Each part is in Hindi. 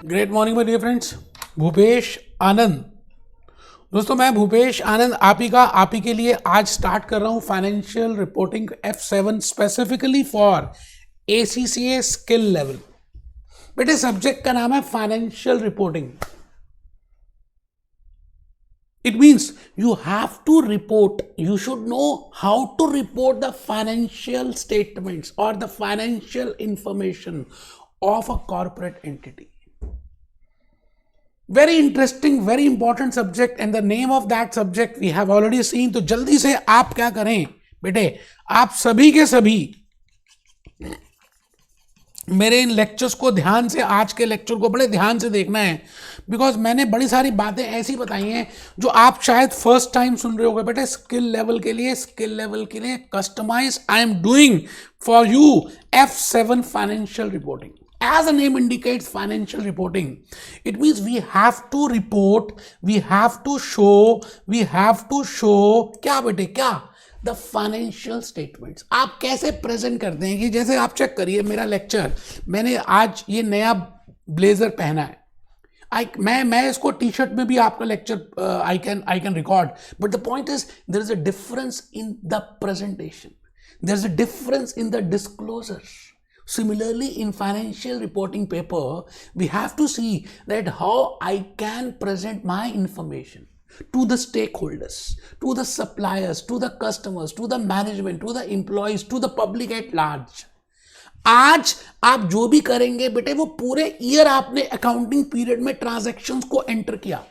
Great morning my dear friends. Bhupesh Anand. दोस्तों मैं भूपेश आनंद आप ही के लिए आज स्टार्ट कर रहा हूं financial reporting F7 specifically for ACCA skill level. बेटे सब्जेक्ट का नाम है financial reporting. It means you have to report, you should know how to report the financial statements or the financial information of a corporate entity. Very interesting, very important subject and the name of that subject we have already seen. तो जल्दी से आप क्या करें बेटे, आप सभी के सभी मेरे इन लेक्चर्स को ध्यान से, आज के लेक्चर को बड़े ध्यान से देखना है, बिकॉज मैंने बड़ी सारी बातें ऐसी बताई हैं जो आप शायद फर्स्ट टाइम सुन रहे होगे बेटे। स्किल लेवल के लिए customise I am doing for you F7 financial reporting. As the name indicates, financial reporting, it means we have to report, we have to show क्या बेटे क्या, द फाइनेंशियल स्टेटमेंट्स. आप कैसे प्रेजेंट करते हैं कि जैसे आप चेक करिए मेरा लेक्चर, मैंने आज ये नया ब्लेजर पहना है, मैं इसको टी शर्ट में भी आपका lecture I can record, but the point is there is a difference in the presentation, there is a difference in the disclosure. Similarly, in financial reporting paper, we have to see that how I can present my information to the stakeholders, to the suppliers, to the customers, to the management, to the employees, to the public at large. आज आप जो भी करेंगे बेटे, वो पूरे ईयर आपने अकाउंटिंग पीरियड में ट्रांजैक्शंस को एंटर किया.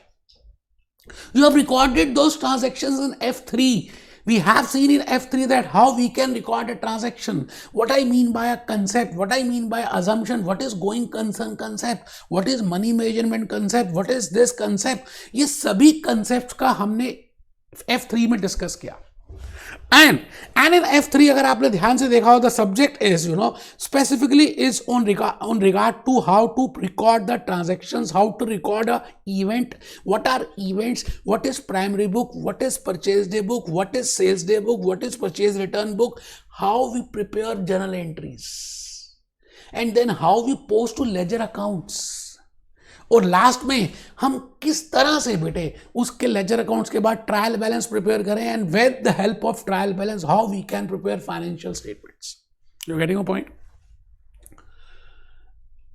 You have recorded those transactions in F3. We have seen in F3 that how we can record a transaction, what I mean by a concept, what I mean by assumption, what is going concern concept, what is money measurement concept, what is this concept. ये सभी concepts का हमने F3 में डिस्कस किया. And in F3 अगर आपने ध्यान से देखा हो, the subject is specifically is on regard to how to record the transactions, how to record a event, what are events, what is primary book, what is purchase day book, what is sales day book, what is purchase return book, how we prepare journal entries, and then how we post to ledger accounts. और लास्ट में हम किस तरह से बेटे उसके लेजर अकाउंट्स के बाद ट्रायल बैलेंस प्रिपेयर करें, and with the help of trial balance how we can prepare financial statements. You getting a point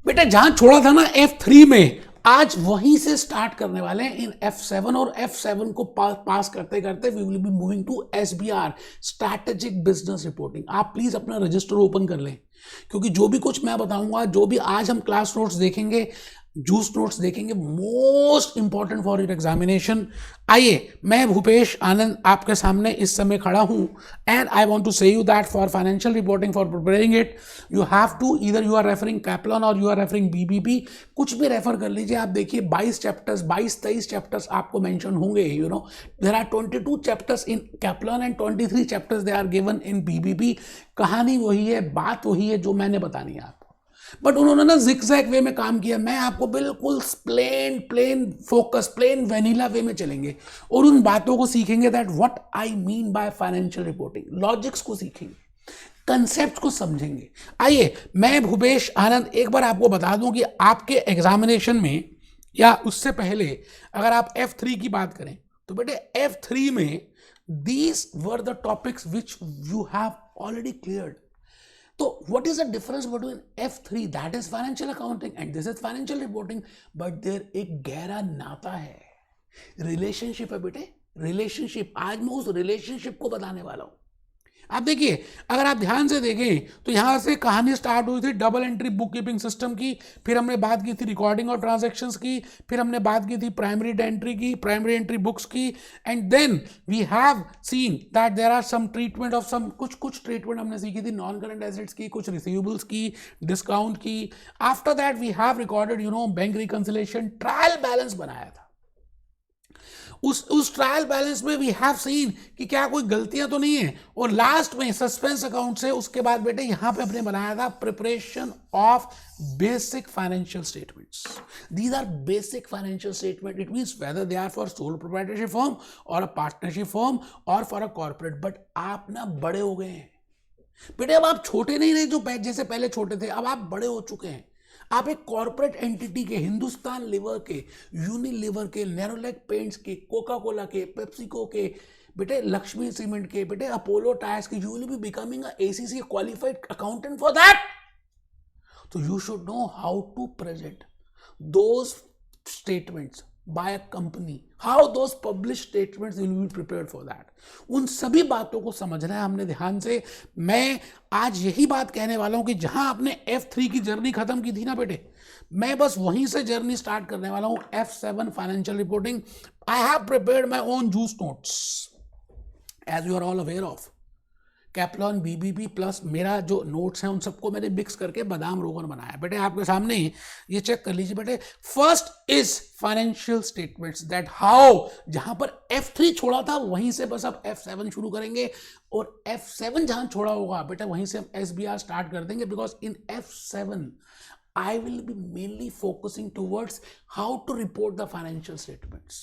बेटे? जहां छोड़ा था ना F3 में, आज वहीं से स्टार्ट करने वाले हैं इन F7, और F7 को पास करते करते we will be moving to SBR, strategic business reporting. आप प्लीज अपना रजिस्टर ओपन कर लें, क्योंकि जो भी कुछ मैं बताऊंगा, जो भी आज हम क्लास नोट्स देखेंगे, जूस नोट्स देखेंगे, most important for your examination. आइए, मैं भूपेश आनंद आपके सामने इस समय खड़ा हूं, and I want to say you that for financial reporting, for preparing it, you have to either you are referring Kaplan और यू आर रेफरिंग BBP. कुछ भी रेफर कर लीजिए. आप देखिए 22-23 चैप्टर्स आपको मेंशन होंगे. There are 22 chapters in Kaplan and 23 chapters they are given in BBP. कहानी वही है, बात वही है जो मैंने बतानी है आपको, बट उन्होंने ना जिगजैग वे में काम किया. मैं आपको बिल्कुल प्लेन फोकस, प्लेन वेनिला वे में चलेंगे और उन बातों को सीखेंगे that what I mean by financial reporting. Logics को सीखेंगे, कंसेप्ट को समझेंगे. आइए, मैं भूपेश आनंद एक बार आपको बता दूं कि आपके एग्जामिनेशन में या उससे पहले अगर आप F3 की बात करें तो बेटे F3 में these were the topics which you have already cleared. So what is the difference between F3, that is financial accounting, and this is financial reporting? But there एक गहरा नाता है, रिलेशनशिप है बेटे, रिलेशनशिप. आज मैं उस रिलेशनशिप को बताने वाला हूं. आप देखिए, अगर आप ध्यान से देखें तो यहां से कहानी स्टार्ट हुई थी double entry book keeping system की, फिर हमने बात की थी रिकॉर्डिंग और ट्रांजैक्शंस की, फिर हमने बात की थी प्राइमरी एंट्री की, प्राइमरी एंट्री बुक्स की, and then we have seen that there are some treatment of some, कुछ ट्रीटमेंट हमने सीखी थी नॉन करंट एसेट्स की, कुछ रिसीवेबल्स की, डिस्काउंट की. After that we have recorded bank reconciliation, trial balance बनाया था. उस ट्रायल बैलेंस में वी हैव सीन कि क्या कोई गलतियां तो नहीं है, और लास्ट में सस्पेंस अकाउंट से उसके बाद बेटे यहां पे हमने बनाया था preparation of basic financial statements. These are basic financial statement. It means whether they are for sole proprietorship firm और अ पार्टनरशिप फर्म और फॉर अ कॉर्पोरेट. बट आप ना बड़े हो गए हैं बेटे, अब आप छोटे नहीं रहे जो जैसे पहले छोटे थे, अब आप बड़े हो चुके हैं. आप एक कॉर्पोरेट एंटिटी के, हिंदुस्तान लीवर के, यूनिलीवर के, नेरोलैक पेंट्स के, कोका कोला के, पेप्सिको के, बेटे लक्ष्मी सीमेंट के, बेटे अपोलो टायर्स के, you will be becoming a ACC qualified accountant for that. So you should know how to present those statements by a company, how those published statements will be prepared for that. उन सभी बातों को समझना है हमने ध्यान से. मैं आज यही बात कहने वाला हूं कि जहां आपने F3 की जर्नी खत्म की थी ना बेटे, मैं बस वहीं से जर्नी स्टार्ट करने वाला हूं. F7 financial reporting. I have prepared my own juice notes as you are all aware of. Kaplan BBP plus मेरा जो नोट्स हैं उन सबको मैंने मिक्स करके बादाम रोगन बनाया. बेटे आपके सामने ही ये चेक कर लीजिए. बेटे first is financial statements, that how, जहां पर F3 छोड़ा था वहीं से बस अब F7 शुरू करेंगे, और F7 जहां छोड़ा होगा बेटा वहीं से हम SBR स्टार्ट कर देंगे. Because in F7 I will be mainly focusing towards how to report the financial statements.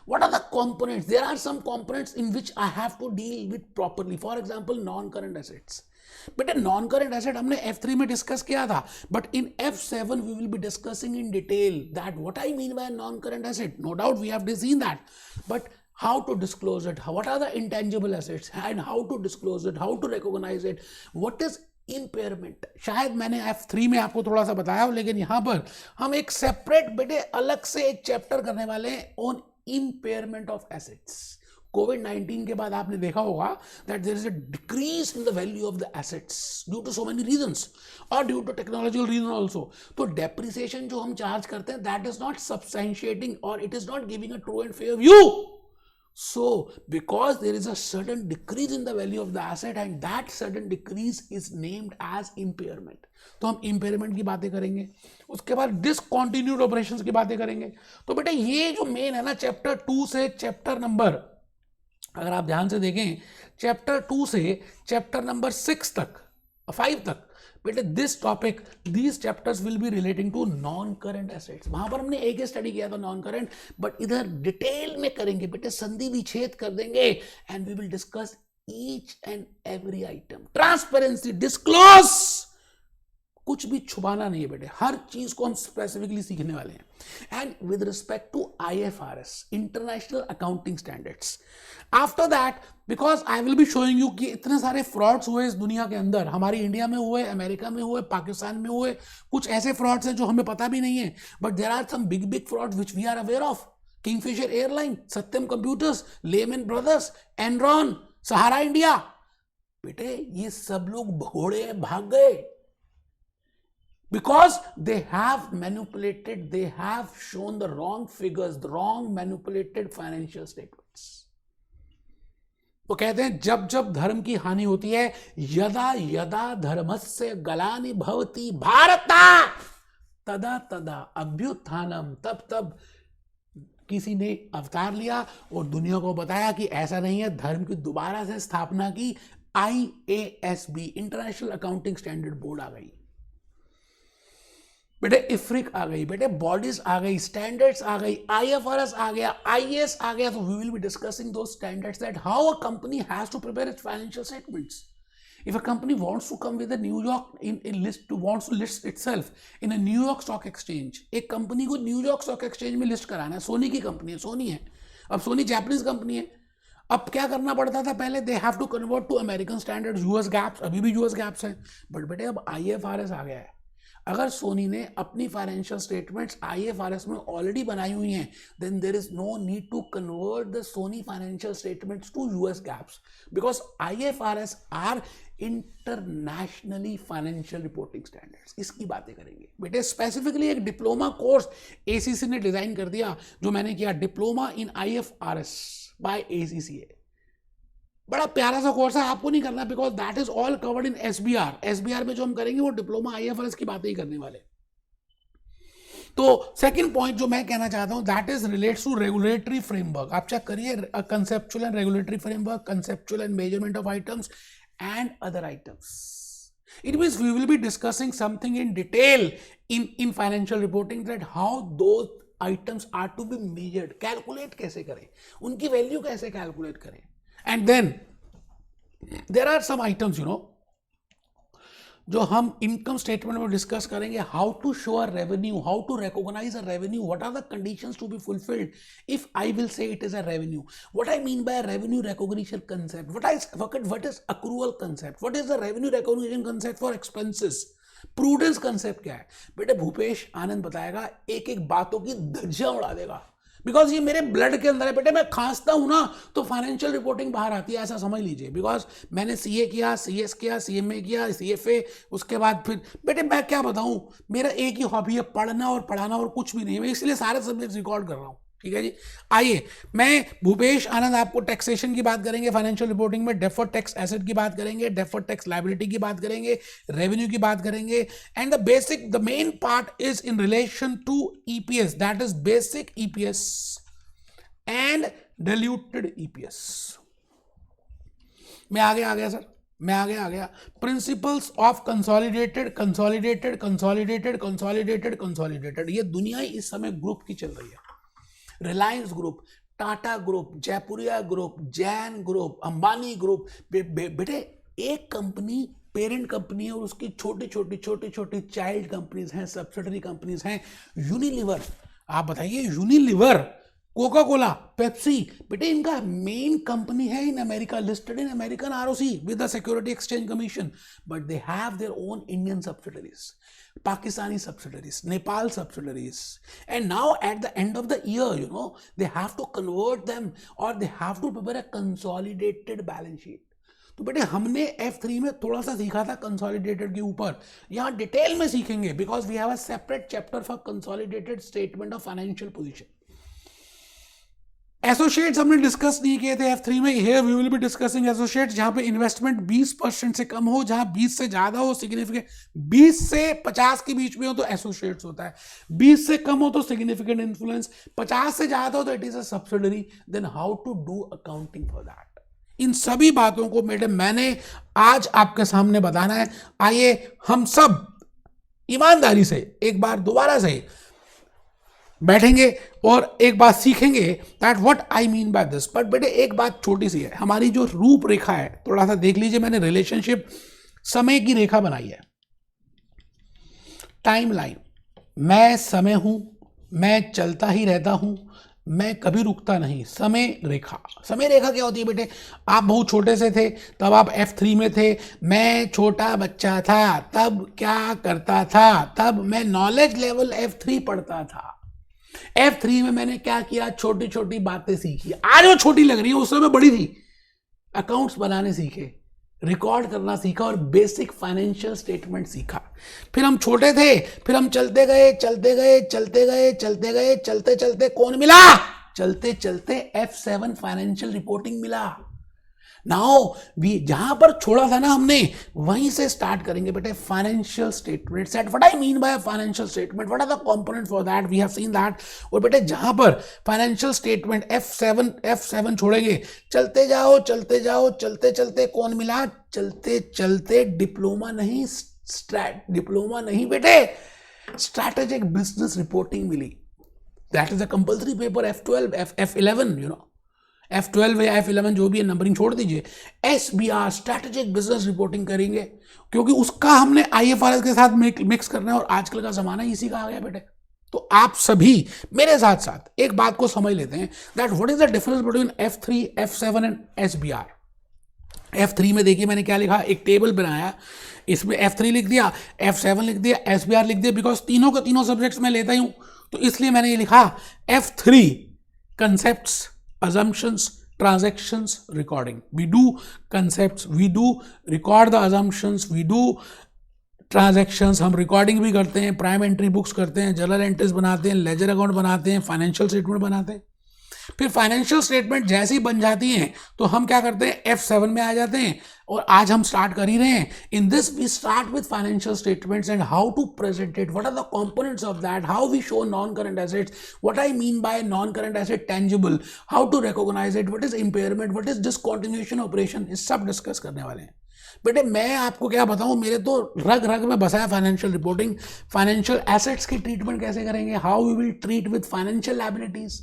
What are the components? There are some components in which I have to deal with properly. For example, non-current assets. बेटे non-current asset हमने F3 में डिस्कस किया था, but in F7 we will be discussing in detail that what I mean by non-current asset. No doubt we have seen that, but how to disclose it, what are the intangible assets and how to disclose it, how to recognize it, what is impairment. शायद मैंने F3 में आपको थोड़ा सा बताया हो, लेकिन यहां पर हम एक सेपरेट बेटे अलग से एक चैप्टर करने वाले हैं ऑन इम्पेयरमेंट ऑफ एसेट्स. कोविड-19 के बाद आपने देखा होगा that there is a decrease in the value of the assets due to so many reasons और due to technological reason also. तो डेप्रिसिएशन जो हम चार्ज करते हैं दैट इज नॉट सब्सटेंशिएटिंग और it is not giving a true and fair view. So, because there is a sudden decrease in the value of the asset and that sudden decrease is named as impairment. तो हम impairment की बातें करेंगे, उसके बाद discontinued operations की बातें करेंगे. तो बेटा ये जो मेन है ना चैप्टर 2 से चैप्टर नंबर, अगर आप ध्यान से देखें चैप्टर 2 से चैप्टर नंबर 6 तक, 5 तक, बेटे this topic, these chapters will be relating to non current assets. वहां पर हमने एक ही स्टडी किया था नॉन करंट, बट इधर डिटेल में करेंगे बेटे, संधि विच्छेद कर देंगे and we will discuss each and every item. Transparency, disclose, कुछ भी छुपाना नहीं है बेटे, हर चीज को हम स्पेसिफिकली सीखने वाले हैं. And with respect to IFRS, international accounting standards. After that, because I will be showing you कि इतने सारे फ्रॉड्स हुए इस दुनिया के अंदर, हमारी इंडिया में हुए, अमेरिका में हुए, पाकिस्तान में हुए, कुछ ऐसे फ्रॉड्स हैं जो हमें पता भी नहीं है, but there are some big big frauds which we are aware of. Kingfisher Airline, Satyam computers, Lehman Brothers, Enron, Sahara India. बेटे ये सब लोग घोड़े भाग गए because they have manipulated, they have shown the wrong figures, the wrong manipulated financial statements. तो कहते हैं जब जब धर्म की हानि होती है, यदा यदा धर्मस्य ग्लानि भवति भारत तदा तदा अभ्युत्थानम, तब तब किसी ने अवतार लिया और दुनिया को बताया कि ऐसा नहीं है, धर्म की दोबारा से स्थापना की. IASB, international accounting standard board आ गई बेटे, इफ्रिक आ गई बेटे, बॉडीज आ गई, स्टैंडर्ड्स आ गई, IFRS आ गया, IAS आ गया. तो we will be discussing those standards, that how a company has to prepare its financial statements. If a company wants to come with a New York wants to list itself in a New York Stock Exchange, एक कंपनी को न्यू यॉर्क स्टॉक एक्सचेंज में लिस्ट कराना है. सोनी की कंपनी है, सोनी है, अब सोनी जापानीज कंपनी है. अब क्या करना पड़ता था पहले, they have to convert to American standards, US GAAPs, अभी भी US गैप्स है, बट बेटे अब IFRS आ गया है. अगर सोनी ने अपनी फाइनेंशियल स्टेटमेंट्स IFRS में ऑलरेडी बनाई हुई हैं, then there is no need to convert the Sony financial statements to US GAAPs, because IFRS are internationally financial reporting standards. इसकी बातें करेंगे बेटे. स्पेसिफिकली एक डिप्लोमा कोर्स ACC ने डिजाइन कर दिया, जो मैंने किया, diploma in IFRS by ACCA. बड़ा प्यारा सा कोर्स है, आपको नहीं करना, because that is all covered in SBR में जो हम करेंगे वो डिप्लोमा IFRS की बातें ही करने वाले. तो सेकंड पॉइंट जो मैं कहना चाहता हूं, that is relates to regulatory framework. आप चेक करिए, conceptual and regulatory framework, conceptual and measurement of items and other items. It means we will be discussing something in detail in financial reporting, that how those items are to be measured, calculate कैसे करें, उनकी वैल्यू कैसे कैलकुलेट करें. And then there are some items, जो हम इनकम स्टेटमेंट में डिस्कस करेंगे, how to show a revenue, how to recognise a revenue, what are the conditions to be fulfilled if I will say it is a revenue, what I mean by revenue recognition concept, what is accrual concept, what is the revenue recognition concept for expenses, prudence concept क्या है। बेटे भूपेश आनंद बताएगा, एक एक बातों की धज्जियां उड़ा देगा, बिकॉज ये मेरे ब्लड के अंदर है। बेटे मैं खांसता हूं ना तो फाइनेंशियल रिपोर्टिंग बाहर आती है, ऐसा समझ लीजिए। बिकॉज मैंने सीए किया, सीएस किया, सीएमए किया, सीएफए, उसके बाद फिर बेटे मैं क्या बताऊं, मेरा एक ही हॉबी है पढ़ना और पढ़ाना और कुछ भी नहीं। मैं इसलिए सारे सब्जेक्ट रिकॉर्ड कर रहा हूं। ठीक है जी, आइए मैं भूपेश आनंद आपको टैक्सेशन की बात करेंगे, फाइनेंशियल रिपोर्टिंग में डेफर्ड टैक्स एसेट की बात करेंगे, डेफर्ड टैक्स लायबिलिटी की बात करेंगे, रेवेन्यू की बात करेंगे, and the main part is in relation to EPS, that is basic EPS and diluted EPS. मैं आगे आ गया सर, मैं आगे आ गया। Principles of consolidated, consolidated, consolidated, consolidated, consolidated, ये दुनिया ही इस समय ग्रुप की चल रही है। Reliance group, Tata group, Jaipuria group, Jain group, Ambani group. बेटे एक कंपनी पेरेंट कंपनी है और उसकी छोटी छोटी छोटी छोटी चाइल्ड कंपनीज हैं, सब्सिडरी कंपनीज हैं। यूनिलीवर, आप बताइए, यूनिलीवर, कोका कोला, पेप्सी, बेटे इनका मेन कंपनी है in America, listed in American ROC with the security exchange commission, but they have their own Indian subsidiaries, Pakistani subsidiaries, Nepal subsidiaries, and now at the end of the year, you know, they have to convert them or they have to prepare a consolidated balance sheet. तो बेटे हमने F3 में थोड़ा सा सीखा था कंसोलिडेटेड के ऊपर, यहाँ डिटेल में सीखेंगे because we have a separate chapter for consolidated statement of financial position. Associates हमने डिस्कस नहीं किए थे F3 में, here we will be discussing associates जहां पे इन्वेस्टमेंट 20% से कम हो, जहां 20 से ज्यादा हो सिग्निफिकेंट, 20 से 50 के बीच में हो तो एसोसिएट्स होता है, 20 से कम हो तो सिग्निफिकेंट इन्फ्लुएंस, 50 से ज्यादा हो तो it is a subsidiary. Then how to do accounting for that, इन सभी बातों को मैडम मैंने आज आपके सामने बताना है। आइए हम सब ईमानदारी से एक बार दोबारा से बैठेंगे और एक बात सीखेंगे that what I mean by this. But बेटे एक बात छोटी सी है, हमारी जो रूपरेखा है थोड़ा सा देख लीजिए, मैंने रिलेशनशिप समय की रेखा बनाई है, टाइम लाइन। मैं समय हूं, मैं चलता ही रहता हूं, मैं कभी रुकता नहीं। समय रेखा, समय रेखा क्या होती है बेटे, आप बहुत छोटे से थे तब आप F3 में थे, मैं छोटा बच्चा था तब क्या करता था, तब मैं नॉलेज लेवल F3 पढ़ता था। F3 में मैंने क्या किया, छोटी छोटी बातें सीखी, आज वो छोटी लग रही है, उस समय बड़ी थी। अकाउंट्स बनाने सीखे, रिकॉर्ड करना सीखा और बेसिक फाइनेंशियल स्टेटमेंट सीखा। फिर हम छोटे थे, फिर हम चलते गए चलते गए चलते गए चलते गए, चलते चलते कौन मिला, चलते चलते F7 फाइनेंशियल रिपोर्टिंग मिला। नाउ वी जहां पर छोड़ा था ना हमने, वहीं से स्टार्ट करेंगे बेटे financial statement set. What I mean by financial statement, what are the component for that, we have seen that. और बेटे जहां पर फाइनेंशियल स्टेटमेंट F7 छोड़ेंगे, चलते जाओ चलते जाओ चलते चलते कौन मिला, चलते चलते डिप्लोमा नहीं बेटे, स्ट्रैटेजिक बिजनेस रिपोर्टिंग मिली। That is a compulsory paper F12 F11, you know, F12 या F11 जो भी है, नंबरिंग छोड़ दीजिए। SBR स्ट्रैटेजिक बिजनेस रिपोर्टिंग करेंगे, क्योंकि उसका हमने IFRS के साथ मिक्स करना है और आजकल का जमाना इसी का आ गया बेटे। तो आप सभी मेरे साथ साथ एक बात को समझ लेते हैं that what is the difference between F3, F7 and SBR। F3 में देखिए मैंने क्या लिखा, एक टेबल बनाया, इसमें F3 लिख दिया, F7 लिख दिया, SBR लिख दिया, बिकॉज तीनों के तीनों सब्जेक्ट्स मैं लेता ही हूं, तो इसलिए मैंने ये लिखा F3 concepts, assumptions, transactions, recording. We do concepts, we do record the assumptions, we do transactions, हम रिकॉर्डिंग भी करते हैं, प्राइम एंट्री बुक्स करते हैं, जर्नल एंट्रीज बनाते हैं, लेजर अकाउंट बनाते हैं, फाइनेंशियल स्टेटमेंट बनाते हैं। फिर फाइनेंशियल स्टेटमेंट जैसी बन जाती हैं तो हम क्या करते हैं, F7 में आ जाते हैं और आज हम स्टार्ट कर ही रहे हैं। In this we start with financial statements and how to present it, what are the components of that, how we show non current assets, what I mean by non current asset tangible, how to recognise it, what is impairment, what is discontinuation operation, ये सब डिस्कस करने वाले हैं। बेटे मैं आपको क्या बताऊं, मेरे तो रग रग में बसा है फाइनेंशियल रिपोर्टिंग। फाइनेंशियल एसेट्स की ट्रीटमेंट कैसे करेंगे, how we will treat with financial liabilities,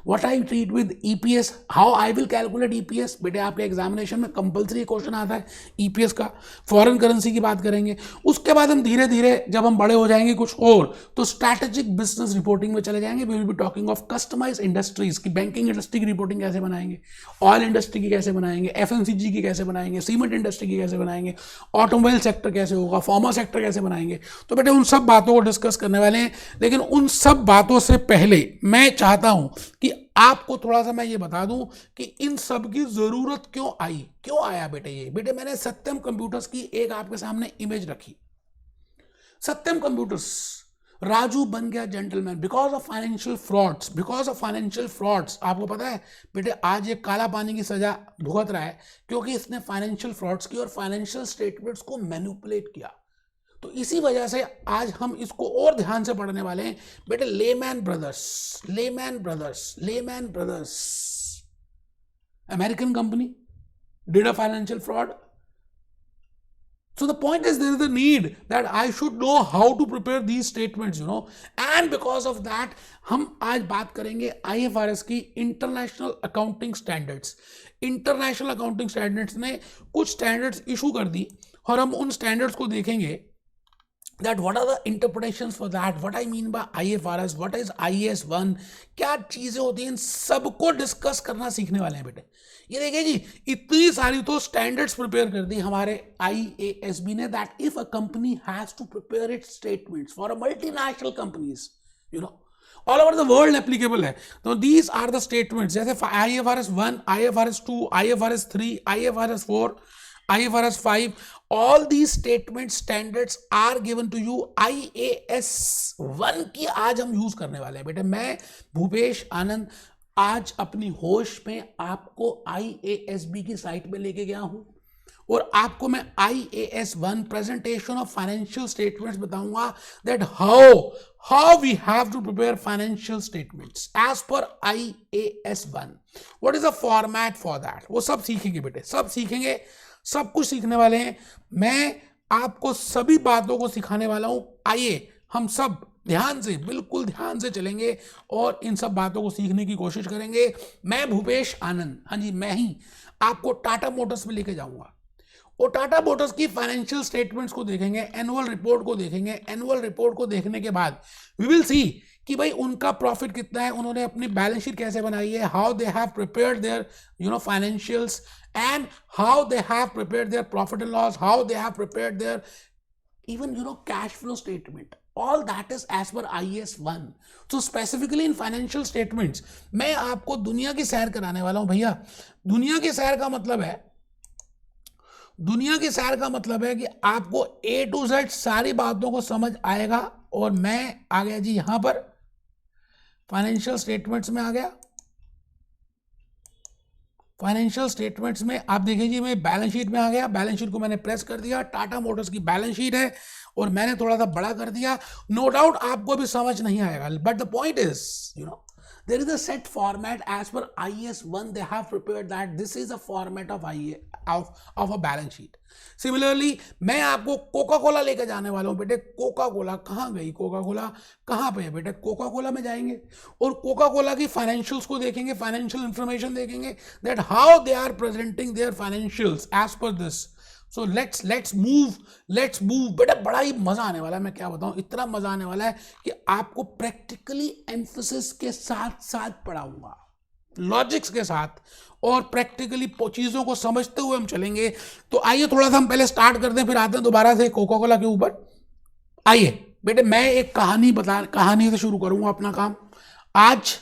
what I treat with EPS, how I will calculate EPS. बेटे आपके एग्जामिनेशन में कंपलसरी क्वेश्चन आता है ईपीएस का, फॉरेन करेंसी की बात करेंगे। उसके बाद हम धीरे धीरे जब हम बड़े हो जाएंगे कुछ और तो स्ट्रैटेजिक बिजनेस रिपोर्टिंग में चले जाएंगे। We will be talking of customise industries की, बैंकिंग इंडस्ट्री की रिपोर्टिंग कैसे बनाएंगे, ऑयल इंडस्ट्री की कैसे बनाएंगे, एफएमसीजी की कैसे बनाएंगे, सीमेंट इंडस्ट्री की कैसे बनाएंगे, ऑटोमोबाइल सेक्टर कैसे होगा, फार्मा सेक्टर कैसे बनाएंगे। तो बेटे उन सब बातों को डिस्कस करने वाले हैं। लेकिन उन सब बातों से पहले मैं चाहता हूं कि आपको थोड़ा सा मैं ये बता दूं कि इन सब की जरूरत क्यों आई, क्यों आया बेटे ये। बेटे मैंने सत्यम कंप्यूटर्स की एक आपके सामने इमेज रखी। सत्यम कंप्यूटर्स, राजू बन गया gentleman because of financial frauds, because of financial frauds. आपको पता है बेटे आज ये काला पानी की सजा भुगत रहा है क्योंकि इसने फाइनेंशियल फ्रॉड्स की और फाइनेंशियल स्टेटमेंट्स को मैनिपुलेट किया। तो इसी वजह से आज हम इसको और ध्यान से पढ़ने वाले हैं बेटे। Layman brothers, layman brothers, layman brothers, American company did a financial fraud. So the point is there is a need that I should know how to prepare these statements, you know, and because of that हम आज बात करेंगे IFRS की international accounting standards. International accounting standards ने कुछ स्टैंडर्ड्स इशू कर दी और हम उन स्टैंडर्ड्स को देखेंगे that what are the interpretations for that, what I mean by IFRS, what is IAS 1, क्या चीजें होती हैं, इन सबको डिस्कस करना सीखने वाले हैं बेटे। ये देखिए जी इतनी सारी तो स्टैंडर्ड्स प्रिपेयर कर दी हमारे IASB ने, that if a company has to prepare its statements for a multinational companies, you know, all over the world applicable है। तो दीज आर द स्टेटमेंट्स जैसे IFRS 1, IFRS 2, IFRS 3, IFRS 4, IFRS 5, all these statement standards are given to you। IAS 1 की आज हम यूज करने वाले हैं बेटे। मैं भूपेश आनंद आज अपनी होश में आपको IASB की साइट पे लेके गया हूं और आपको मैं IAS 1 presentation of financial statements बताऊंगा, that how we have to prepare financial statements as per IAS 1, what is the format for that. वो सब सीखेंगे बेटे, सब सीखेंगे, सब कुछ सीखने वाले हैं। मैं आपको सभी बातों को सिखाने वाला हूं। आइए हम सब ध्यान से, बिल्कुल ध्यान से चलेंगे और इन सब बातों को सीखने की कोशिश करेंगे। मैं भूपेश आनंद, हाँ जी मैं ही आपको टाटा मोटर्स में लेके जाऊंगा और टाटा मोटर्स की फाइनेंशियल स्टेटमेंट्स को देखेंगे, एनुअल रिपोर्ट को देखेंगे। एनुअल रिपोर्ट को देखने के बाद वी विल सी कि भाई उनका प्रॉफिट कितना है, उन्होंने अपनी बैलेंस शीट कैसे बनाई है, how they have prepared their financials and how they have prepared their profit and loss, how they have prepared their even cash flow statement, all that is as per IAS 1। so specifically in financial statements मैं आपको दुनिया की सैर कराने वाला हूं भैया। दुनिया की सैर का मतलब है, दुनिया की सैर का मतलब है कि आपको A to Z सारी बातों को समझ आएगा। और मैं आ गया जी यहां पर फाइनेंशियल स्टेटमेंट्स में आ गया। फाइनेंशियल स्टेटमेंट्स में आप देखिए जी मैं बैलेंस शीट में आ गया। बैलेंस शीट को मैंने प्रेस कर दिया, टाटा मोटर्स की बैलेंस शीट है और मैंने थोड़ा सा बड़ा कर दिया। नो डाउट आपको भी समझ नहीं आएगा, but the point is there is a set format as per IAS 1 they have prepared that this is a format of of a balance sheet। Similarly मैं आपको कोका कोला लेकर जाने वाला हूं बेटे। कोका कोला कहां गई, कोका कोला कहां पे है बेटे, कोका कोला में जाएंगे और कोका कोला की फाइनेंशियल्स को देखेंगे, फाइनेंशियल इंफॉर्मेशन देखेंगे, that how they are presenting their financials as per this. So let's move बेटा। बड़ा ही मजा आने वाला है, मैं क्या बताऊं, इतना मजा आने वाला है कि आपको प्रैक्टिकली एम्फसिस के साथ साथ पढ़ाऊंगा, लॉजिक्स के साथ और प्रैक्टिकली चीजों को समझते हुए हम चलेंगे। तो आइए थोड़ा सा हम पहले स्टार्ट करते हैं, फिर आते हैं दोबारा से कोका कोला के ऊपर। आइए बेटे मैं एक कहानी से शुरू करूंगा अपना काम। आज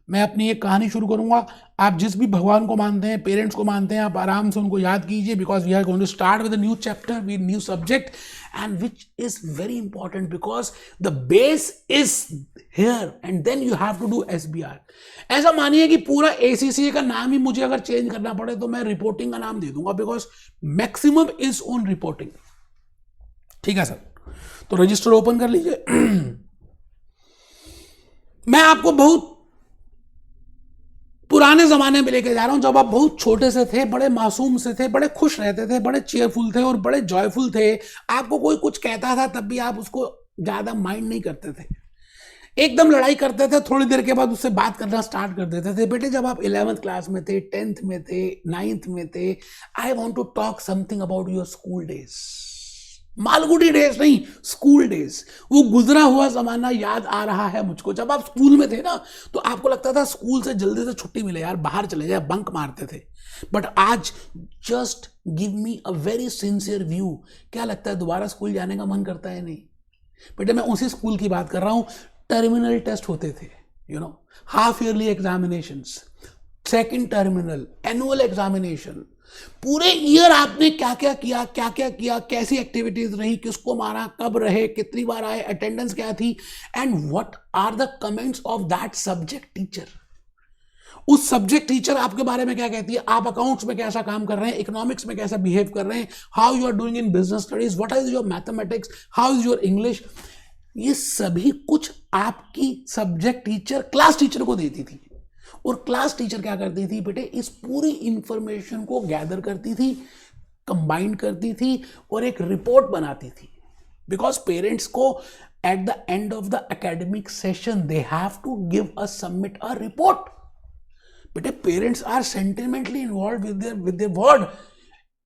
मैं अपनी एक कहानी शुरू करूंगा। आप जिस भी भगवान को मानते हैं, पेरेंट्स को मानते हैं, आप आराम से उनको याद कीजिए, because we are going to start with a new chapter with new subject and which is very important because the base is here and then you have to do SBR। ऐसा मानिए कि पूरा ACCA का नाम ही मुझे अगर चेंज करना पड़े तो मैं रिपोर्टिंग का नाम दे दूंगा, because maximum is on reporting. ठीक है सर, तो रजिस्टर ओपन कर लीजिए। मैं आपको बहुत पुराने जमाने में लेके जा रहा हूं, जब आप बहुत छोटे से थे, बड़े मासूम से थे, बड़े खुश रहते थे, बड़े चेयरफुल थे और बड़े जॉयफुल थे। आपको कोई कुछ कहता था तब भी आप उसको ज्यादा माइंड नहीं करते थे। एकदम लड़ाई करते थे, थोड़ी देर के बाद उससे बात करना स्टार्ट कर देते थे। बेटे जब आप 11th क्लास में थे, 10th में थे, 9th में थे, I want to talk something about your school days. Malgudi days नहीं, स्कूल डेज। वो गुजरा हुआ जमाना याद आ रहा है मुझको। जब आप स्कूल में थे ना तो आपको लगता था स्कूल से जल्दी से छुट्टी मिले यार, बाहर चले जाए, बंक मारते थे। बट आज just give me a very sincere view, क्या लगता है दोबारा स्कूल जाने का मन करता है? नहीं बेटे, मैं उसी स्कूल की बात कर रहा हूं। टर्मिनल टेस्ट होते थे, half yearly examinations, second terminal, annual examination. पूरे ईयर आपने क्या क्या किया, कैसी एक्टिविटीज रही, किसको मारा, कब रहे, कितनी बार आए, अटेंडेंस क्या थी, and what are the comments of that subject teacher. उस सब्जेक्ट टीचर आपके बारे में क्या कहती है, आप अकाउंट्स में कैसा काम कर रहे हैं, इकोनॉमिक्स में कैसा बिहेव कर रहे हैं, how you are doing in business studies, what is your mathematics, how is your English. ये सभी कुछ आपकी सब्जेक्ट टीचर क्लास टीचर को देती थी। और क्लास टीचर क्या करती थी बेटे, इस पूरी इंफॉर्मेशन को गैदर करती थी, कंबाइन करती थी और एक रिपोर्ट बनाती थी। बिकॉज पेरेंट्स को at the end of the academic session they have to give a submit a report. बेटे parents are sentimentally involve with their word.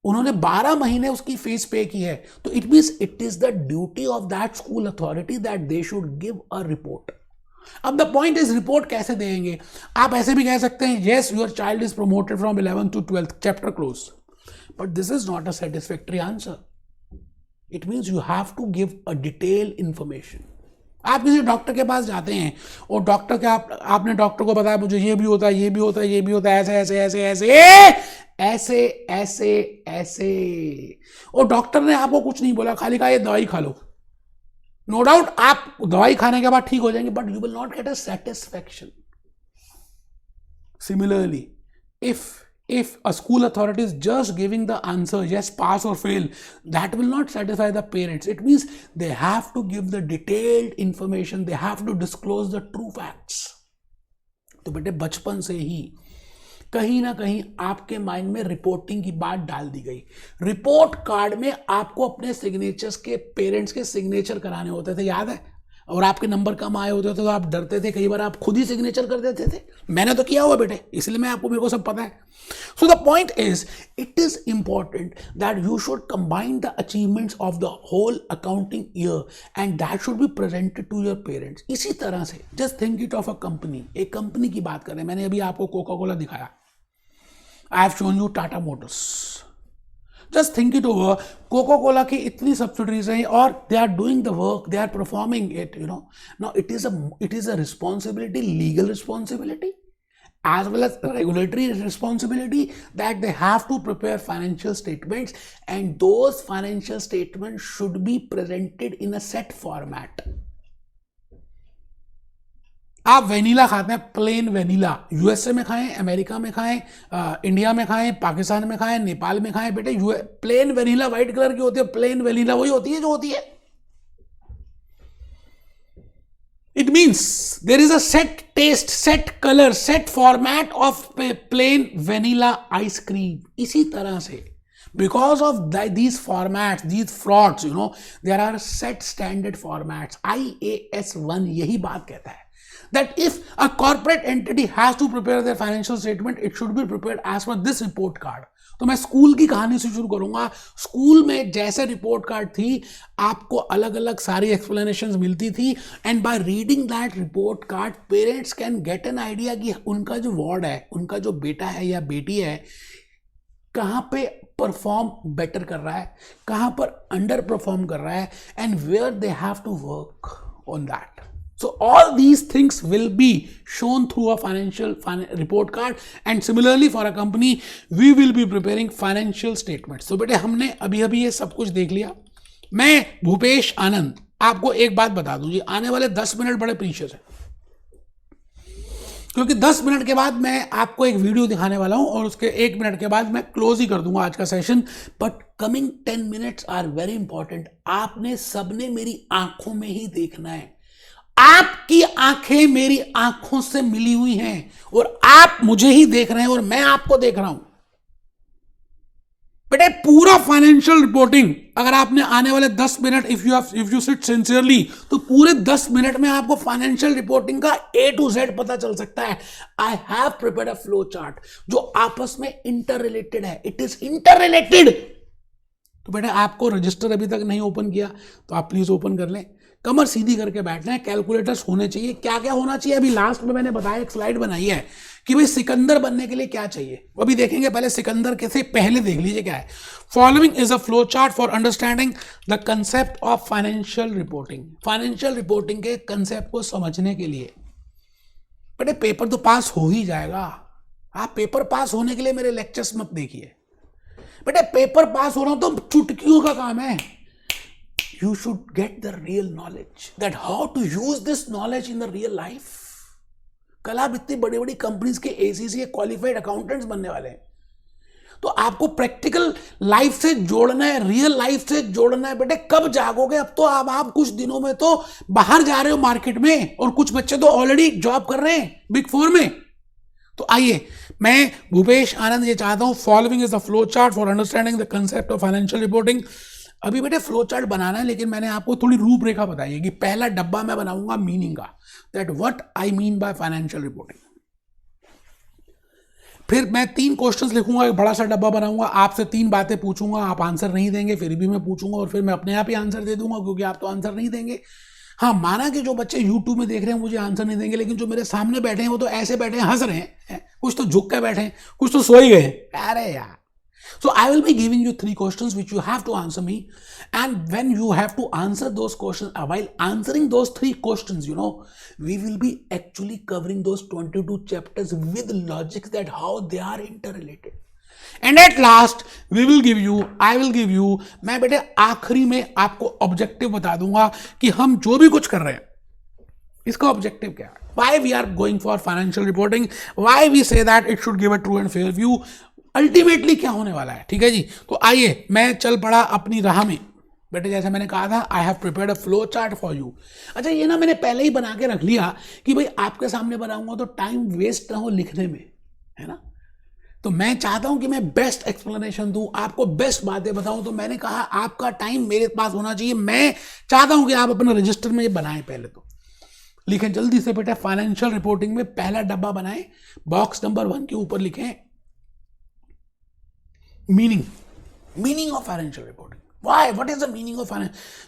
उन्होंने 12 महीने उसकी फीस पे की है, तो it means it is the duty of that school authority that they should give a report. अब द पॉइंट इज रिपोर्ट कैसे देंगे? आप ऐसे भी कह सकते हैं yes your child is promoted from 11th to 12th, chapter close, but this is not a satisfactory answer. It means you have to give a detail information. आप किसी डॉक्टर के पास जाते हैं और डॉक्टर के आपने डॉक्टर को बताया मुझे ये भी होता है, ये भी होता है, ये भी होता है, ऐसे ऐसे ऐसे ऐसे ऐसे ऐसे ऐसे, और डॉक्टर ने आपको कुछ नहीं बोला, खाली कहा ये दवाई खा लो। नो डाउट आप दवाई खाने के बाद ठीक हो जाएंगे, but you will not get a satisfaction. Similarly if a school authority is just giving the answer yes, pass or fail, that will not satisfy the parents. It means they have to give the detailed information, they have to disclose the true facts. तो बेटे बचपन से ही कहीं ना कहीं आपके माइंड में रिपोर्टिंग की बात डाल दी गई। रिपोर्ट कार्ड में आपको अपने सिग्नेचर्स के, पेरेंट्स के सिग्नेचर कराने होते थे, याद है? और आपके नंबर कम आए होते थे तो आप डरते थे, कई बार आप खुद ही सिग्नेचर कर देते थे। मैंने तो किया हुआ बेटे, इसलिए मेरे को सब पता है। So the point is it is important that you should combine the achievements of the whole accounting year and that should be presented to your parents. इसी तरह से just think it of a company. एक कंपनी की बात करें, मैंने अभी आपको कोका कोला दिखाया, I have shown you Tata Motors. Just think it over, Coca Cola की इतनी सब्सिडरीज हैं और they are doing the work, they are performing it, now it is a responsibility, legal responsibility as well as regulatory responsibility that they have to prepare financial statements, and those financial statements should be presented in a set format. आप वेनिला खाते हैं, प्लेन वेनिला, यूएसए में खाएं, अमेरिका में खाएं, इंडिया में खाएं, पाकिस्तान में खाएं, नेपाल में खाएं, बेटे प्लेन वेनिला व्हाइट कलर की होती है, प्लेन वेनिला वही होती है जो होती है। It means there is a set taste, set color, set format of plain vanilla ice cream. इसी तरह से because of these formats, these frauds, there are set standard formats. IAS 1 यही बात कहता है that if a corporate entity has to prepare their financial statement, it should be prepared as per this report card. तो मैं स्कूल की कहानी से शुरू करूंगा। स्कूल में जैसे रिपोर्ट कार्ड थी, आपको अलग अलग सारी एक्सप्लेनेशंस मिलती थी, and by reading that report card parents can get an idea कि उनका जो वार्ड है, उनका जो बेटा है या बेटी है, कहाँ पे परफॉर्म बेटर कर रहा है, कहाँ पर अंडर परफॉर्म कर रहा है, and where they have to work on that. So all these things will be shown through a financial report card, and similarly for a company we will be preparing financial statements. So बेटे हमने अभी अभी ये सब कुछ देख लिया. मैं भूपेश आनंद आपको एक बात बता दूं जी, आने वाले 10 मिनट बड़े प्रीशियस है, क्योंकि 10 मिनट के बाद मैं आपको एक वीडियो दिखाने वाला हूं और उसके 1 मिनट के बाद मैं क्लोज ही कर दूंगा आज का session. But coming 10 minutes are very important. आपने सबने मेरी आंखों में ही देखना है. आपकी आंखें मेरी आंखों से मिली हुई हैं और आप मुझे ही देख रहे हैं और मैं आपको देख रहा हूं. बेटे पूरा फाइनेंशियल रिपोर्टिंग अगर आपने आने वाले 10 minute if you sit sincerely तो पूरे 10 मिनट में आपको फाइनेंशियल रिपोर्टिंग का A to Z पता चल सकता है। आई have prepared a flow chart जो आपस में इंटर रिलेटेड है, इट इज इंटर रिलेटेड। तो बेटा आपको रजिस्टर अभी तक नहीं ओपन किया तो आप प्लीज ओपन कर लें, कमर सीधी करके बैठना है, कैलकुलेटर्स होने चाहिए। क्या क्या होना चाहिए अभी लास्ट में मैंने बताया, एक स्लाइड बनाई है कि भाई सिकंदर बनने के लिए क्या चाहिए, वो भी देखेंगे। पहले सिकंदर के से पहले देख लीजिए क्या है। Following is a flow chart for understanding the concept of financial reporting. Financial reporting के कंसेप्ट को समझने के लिए बेटे पेपर तो पास हो ही जाएगा। आप पेपर पास होने के लिए मेरे लेक्चर्स मत देखिए बेटे, पेपर पास हो रहा हो तो चुटकियों का काम है। You should get the real knowledge that how to use this knowledge in the real life. कल आप इतनी बड़ी बड़ी कंपनीज के ACCA क्वालिफाइड अकाउंटेंट्स बनने वाले हैं, तो आपको प्रैक्टिकल लाइफ से जोड़ना है, रियल लाइफ से जोड़ना है। बेटे कब जागोगे? अब तो आप कुछ दिनों में तो बाहर जा रहे हो मार्केट में, और कुछ बच्चे तो ऑलरेडी जॉब कर रहे हैं बिग 4 में। तो आइए, मैं भूपेश आनंद ये चाहता हूं, following is the flow chart for understanding the concept of financial reporting. अभी बेटे फ्लो चार्ट बनाना है, लेकिन मैंने आपको थोड़ी रूपरेखा बताई है कि पहला डब्बा मैं बनाऊंगा मीनिंग का, that what I mean by financial reporting. फिर मैं 3 क्वेश्चंस लिखूंगा, एक बड़ा सा डब्बा बनाऊंगा, आपसे 3 बातें पूछूंगा, आप आंसर नहीं देंगे फिर भी मैं पूछूंगा, और फिर मैं अपने आप ही आंसर दे दूंगा क्योंकि आप तो आंसर नहीं देंगे। हाँ, माना कि जो बच्चे यूट्यूब में देख रहे हैं मुझे आंसर नहीं देंगे, लेकिन जो मेरे सामने बैठे हैं वो तो ऐसे बैठे हैं, हंस रहे हैं, कुछ तो झुक के बैठे हैं, कुछ तो सो ही गए। अरे यार, so I will be giving you 3 questions which you have to answer me, and when you have to answer those questions, while answering those 3 questions, we will be actually covering those 22 chapters with logics that how they are interrelated. And at last I will give you मैं बेटे आखिरी में आपको ऑब्जेक्टिव बता दूंगा कि हम जो भी कुछ कर रहे हैं इसका ऑब्जेक्टिव क्या है, why we are going for financial reporting, why we say that it should give a true and fair view, ultimately क्या होने वाला है। ठीक है जी, तो आइए मैं चल पड़ा अपनी राह में। बेटे जैसे मैंने कहा था, आई have prepared a flow chart for you. अच्छा, ये ना मैंने पहले ही बना के रख लिया कि भाई आपके सामने बनाऊंगा तो टाइम वेस्ट ना हो लिखने में, है ना। तो मैं चाहता हूं कि मैं बेस्ट एक्सप्लेनेशन दूं, आपको बेस्ट बातें बताऊं, तो मैंने कहा आपका टाइम मेरे पास होना चाहिए। मैं चाहता हूं कि आप अपने रजिस्टर में ये बनाएं। पहले तो लिखें जल्दी से बेटा, फाइनेंशियल रिपोर्टिंग में पहला डब्बा बनाएं, बॉक्स नंबर 1 के ऊपर लिखें meaning of financial reporting. Why? What is the meaning of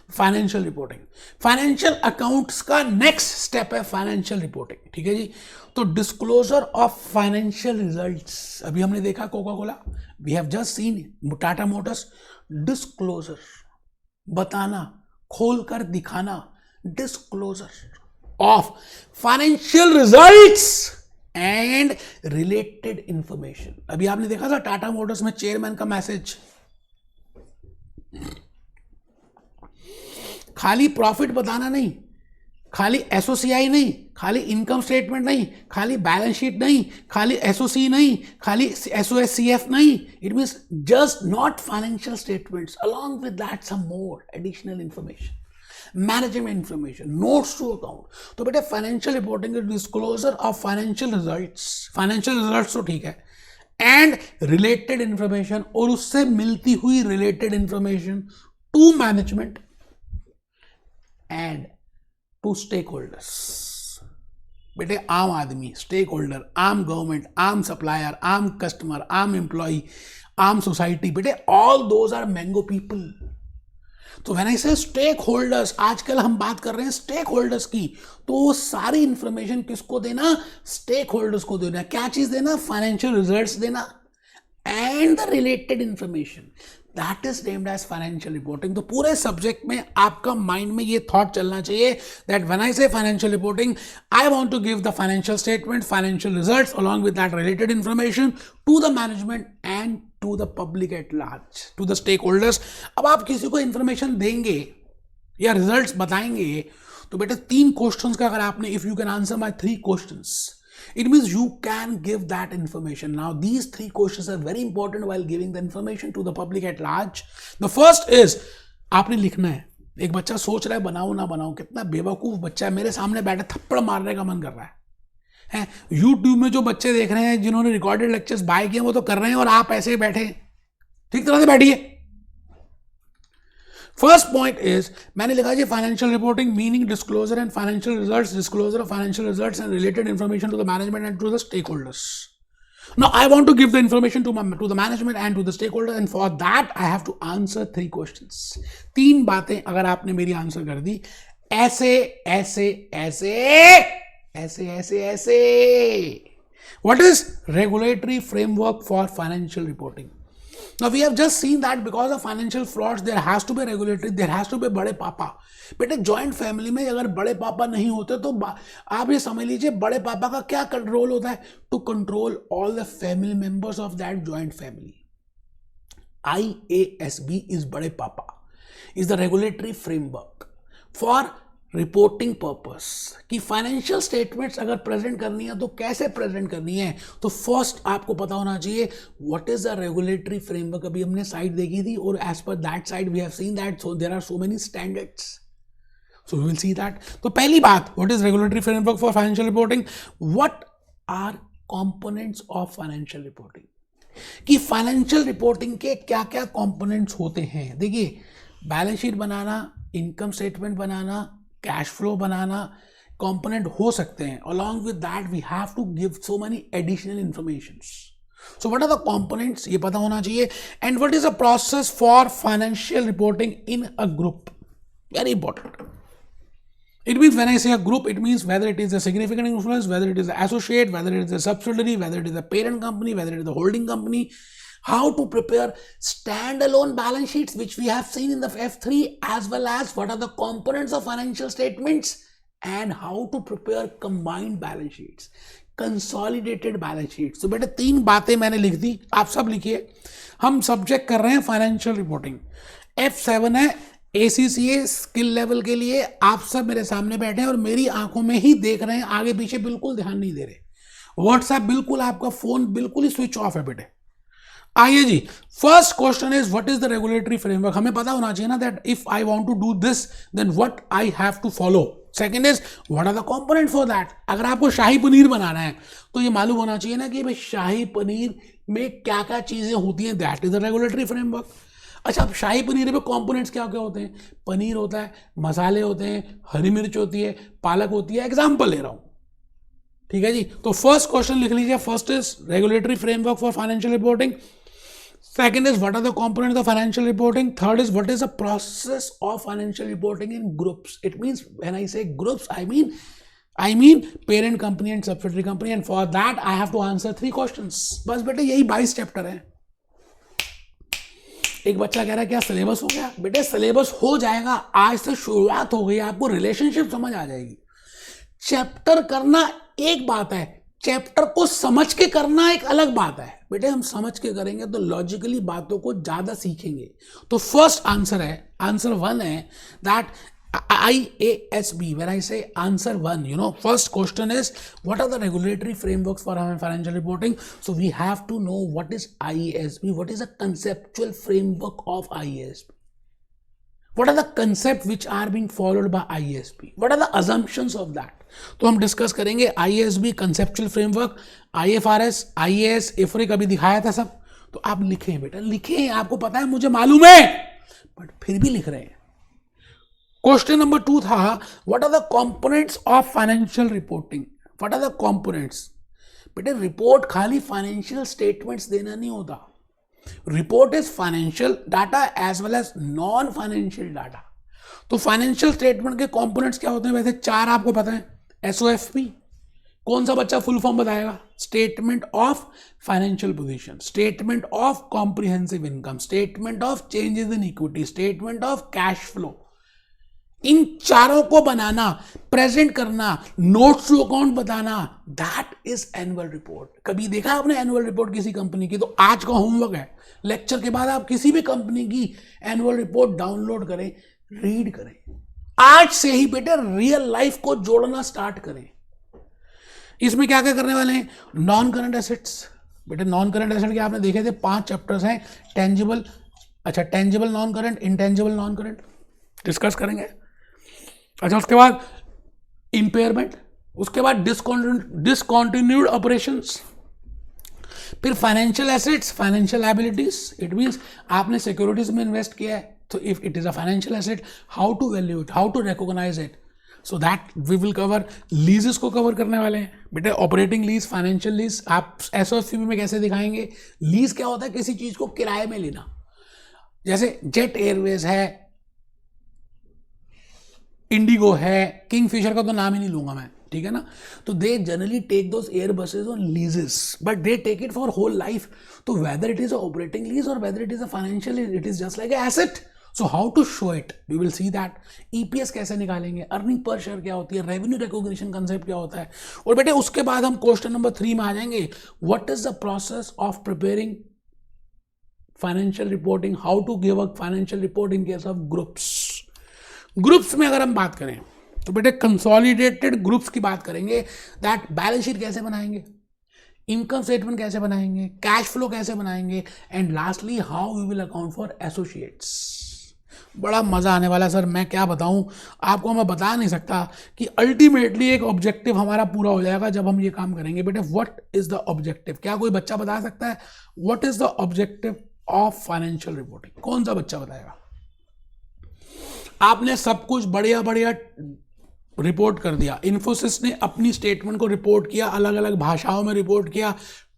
financial reporting? Financial accounts का next step है financial reporting. ठीक है जी, तो disclosure of financial results, अभी हमने देखा Coca Cola, we have just seen Tata Motors, disclosure बताना, खोल कर दिखाना, disclosure of financial results and related information. अभी आपने देखा था टाटा मोटर्स में चेयरमैन का मैसेज, खाली प्रॉफिट बताना नहीं, खाली एसओसीआई नहीं, खाली इनकम स्टेटमेंट नहीं, खाली बैलेंस शीट नहीं, खाली एसओसी नहीं, खाली एसओएससीएफ नहीं, it means just not financial statements, along with that some more additional information, management information, notes to account. तो बेटे financial reporting disclosure of financial results तो ठीक है, एंड रिलेटेड इंफॉर्मेशन, और उससे मिलती हुई related information to management and to stakeholders. बेटे आम आदमी, स्टेक होल्डर, आम गवर्नमेंट, आम सप्लायर, आम कस्टमर, आम एम्प्लॉय, आम सोसाइटी, बेटे all those are mango people. तो when I say stake holders, आजकल हम बात कर रहे हैं स्टेक होल्डर्स की, तो वो सारी इंफॉर्मेशन किसको देना? स्टेक होल्डर्स को देना। क्या चीज देना? फाइनेंशियल रिजल्ट्स देना and the related information, that is named as financial reporting. तो पूरे सब्जेक्ट में आपका माइंड में ये थॉट चलना चाहिए that when I say financial reporting, I want to give the financial statement, financial results along with that related information to the management and to the public at large, to the stakeholders. अब आप किसी को इंफॉर्मेशन देंगे या रिजल्ट्स बताएंगे तो बेटा 3 क्वेश्चंस का अगर आपने, if you can answer my 3 questions, it means you can give that information. Now these 3 questions are very important while giving the information to the public at large. The first is, आपने लिखना है, एक बच्चा सोच रहा है बनाओ ना बनाओ, कितना बेवकूफ बच्चा है, मेरे सामने बैठे थप्पड़ मारने का मन कर रहा है। YouTube में जो बच्चे देख रहे हैं जिन्होंने रिकॉर्डेड लेक्चर्स बाय किए वो तो कर रहे हैं, और आप ऐसे ही बैठे ठीक तरह से बैठिए। फर्स्ट पॉइंट इज, मैंने लिखा जी financial reporting meaning disclosure and financial results, disclosure of financial results and related information to the management and to the stakeholders. Now I want to give the information to the management and to the stakeholders, and for that I have to answer 3 questions. 3 बातें अगर आपने मेरी आंसर कर दी ऐसे ऐसे ऐसे ऐसे ऐसे ऐसे. What is regulatory framework for financial reporting? Now we have just seen that because of financial frauds there has to be regulatory, there has to be बड़े पापा. बेटे जॉइंट फैमिली में अगर बड़े पापा नहीं होते तो आप ये समझ लीजिए बड़े पापा का क्या रोल होता है, to control all the family members of that joint family. IASB इज बड़े पापा, is the regulatory framework for reporting purpose कि फाइनेंशियल स्टेटमेंट्स अगर प्रेजेंट करनी है तो कैसे प्रेजेंट करनी है. तो फर्स्ट आपको पता होना चाहिए what is the regulatory framework. अभी हमने साइट देखी थी और as per that site we have seen that so there are so many standards, so we will see that. तो पहली बात, what is regulatory framework for financial reporting. What are components of financial reporting, कि फाइनेंशियल रिपोर्टिंग के क्या क्या कंपोनेंट्स होते हैं. देखिए बैलेंस शीट बनाना, इनकम स्टेटमेंट बनाना, कैश फ्लो बनाना कंपोनेंट हो सकते हैं. Along with that we have to give so many additional information. So what are the components, ये पता होना चाहिए. And what is a process for financial reporting in a group, very important. It means when I say a group, it means whether it is a significant influence, whether it is an associate, whether it is a subsidiary, whether it is a parent company, whether it is a holding company. How to prepare standalone balance sheets, which we have seen in the F3, as well as what are the components of financial statements and how to prepare combined balance sheets, consolidated balance sheets. तो बेटे 3 बातें मैंने लिख दी, आप सब लिखिए. हम सब्जेक्ट कर रहे हैं फाइनेंशियल रिपोर्टिंग. F7 है ACCA स्किल लेवल के लिए. आप सब मेरे सामने बैठे हैं और मेरी आंखों में ही देख रहे हैं, आगे पीछे बिल्कुल ध्यान नहीं दे रहे. व्हाट्सएप बिल्कुल, आपका फोन बिल्कुल ही स्विच ऑफ है बेटे. आइए जी, first question is what is the regulatory framework. हमें पता होना चाहिए ना that if I want to do this then what I have to follow. Second is what are the component for that. अगर आपको शाही पनीर बनाना है तो ये मालूम होना चाहिए ना कि भाई शाही पनीर में क्या क्या चीजें होती हैं, that is the regulatory framework. अच्छा, अब शाही पनीर में कंपोनेंट्स क्या क्या होते हैं. पनीर होता है, मसाले होते हैं, हरी मिर्च होती है, पालक होती है. एग्जाम्पल ले रहा हूं, ठीक है जी. तो फर्स्ट क्वेश्चन लिख लीजिए. First is regulatory framework for financial reporting. Second is what are the components of financial reporting. Third is what is the process of financial reporting in groups. It means when I say groups, I mean parent company and subsidiary company, and for that I have to answer 3 questions. बस बेटे यही 22 चैप्टर है. एक बच्चा कह रहा है क्या सिलेबस हो गया. बेटे सिलेबस हो जाएगा, आज से शुरुआत हो गई, आपको रिलेशनशिप समझ आ जाएगी. चैप्टर करना एक बात है, चैप्टर को समझ के करना एक अलग बात है. बेटे हम समझ के करेंगे तो लॉजिकली बातों को ज्यादा सीखेंगे. तो फर्स्ट आंसर है, आंसर 1 है that IASB. When I say answer 1, first question is what are the regulatory frameworks for financial reporting. So we have to know what is IASB, what is the conceptual framework of IASB, what are the concepts which are being followed by IASB, what are the assumptions of that. तो हम डिस्कस करेंगे IASB conceptual framework, IFRS, IAS, IFRS कभी दिखाया था सब. तो आप लिखें बेटा, लिखें. आपको पता है मुझे मालूम है, बट फिर भी लिख रहे हैं. क्वेश्चन नंबर 2 था what are the components of financial reporting. What are the components. बेटे रिपोर्ट खाली फाइनेंशियल स्टेटमेंट्स देना नहीं होता. Report is financial data as well as non financial data. तो फाइनेंशियल स्टेटमेंट के कंपोनेंट्स क्या होते हैं. वैसे 4 आपको पता है. SOFP, कौन सा बच्चा फुल फॉर्म बताएगा. Statement of financial position, statement of comprehensive income, statement of changes in equity, statement of cash flow. इन चारों को बनाना, प्रेजेंट करना, नोट्स टू अकाउंट बताना, दैट इज एनुअल रिपोर्ट. कभी देखा आपने एनुअल रिपोर्ट किसी कंपनी की. तो आज का होमवर्क है, लेक्चर के बाद आप किसी भी कंपनी की एनुअल रिपोर्ट डाउनलोड करें, रीड करें. आज से ही बेटे रियल लाइफ को जोड़ना स्टार्ट करें. इसमें क्या क्या करने वाले हैं. Non current assets. बेटे नॉन करंट एसेट के आपने देखे थे 5 चैप्टर्स हैं. टेंजिबल, अच्छा tangible non current, intangible non current discuss करेंगे. अच्छा उसके बाद इंपेयरमेंट, उसके बाद डिसकंटिन्यूड ऑपरेशंस, फिर financial assets, financial liabilities, it means आपने सिक्योरिटीज में इन्वेस्ट किया है, तो if it is a financial asset, how to value it, how to recognise it, so that we will cover. लीजेस को कवर करने वाले हैं बेटे, ऑपरेटिंग लीज, फाइनेंशियल लीज. आप एसओसीबी में कैसे दिखाएंगे? लीज क्या होता है? किसी चीज को किराए में लेना. जैसे जेट एयरवेज है, इंडिगो है, किंगफिशर का तो नाम ही नहीं लूंगा मैं, ठीक है ना. तो they generally take those air buses on leases, but they take it for whole life. तो whether it is a operating lease और whether it is a financial lease, it is just like a asset. So how to show it, we will see that. EPS कैसे निकालेंगे, अर्निंग पर शेयर क्या होती है, रेवेन्यू रिकॉग्निशन कंसेप्ट क्या होता है. और बेटे उसके बाद हम क्वेश्चन नंबर 3 में आ जाएंगे. What is the process of preparing financial reporting, how to give a financial report in case of groups. Groups में अगर हम बात करें तो बेटे कंसोलिडेटेड ग्रुप्स की बात करेंगे. दैट बैलेंस शीट कैसे बनाएंगे, इनकम स्टेटमेंट कैसे बनाएंगे, कैश फ्लो कैसे बनाएंगे, and lastly how we will account for associates. बड़ा मजा आने वाला सर, मैं क्या बताऊं आपको, मैं बता नहीं सकता कि अल्टीमेटली एक ऑब्जेक्टिव हमारा पूरा हो जाएगा जब हम ये काम करेंगे. बेटे व्हाट इज द ऑब्जेक्टिव, क्या कोई बच्चा बता सकता है what is the objective of financial reporting? कौन सा बच्चा बताएगा? आपने सब कुछ बढ़िया बढ़िया रिपोर्ट कर दिया, इन्फोसिस ने अपनी स्टेटमेंट को रिपोर्ट किया, अलग अलग भाषाओं में रिपोर्ट किया,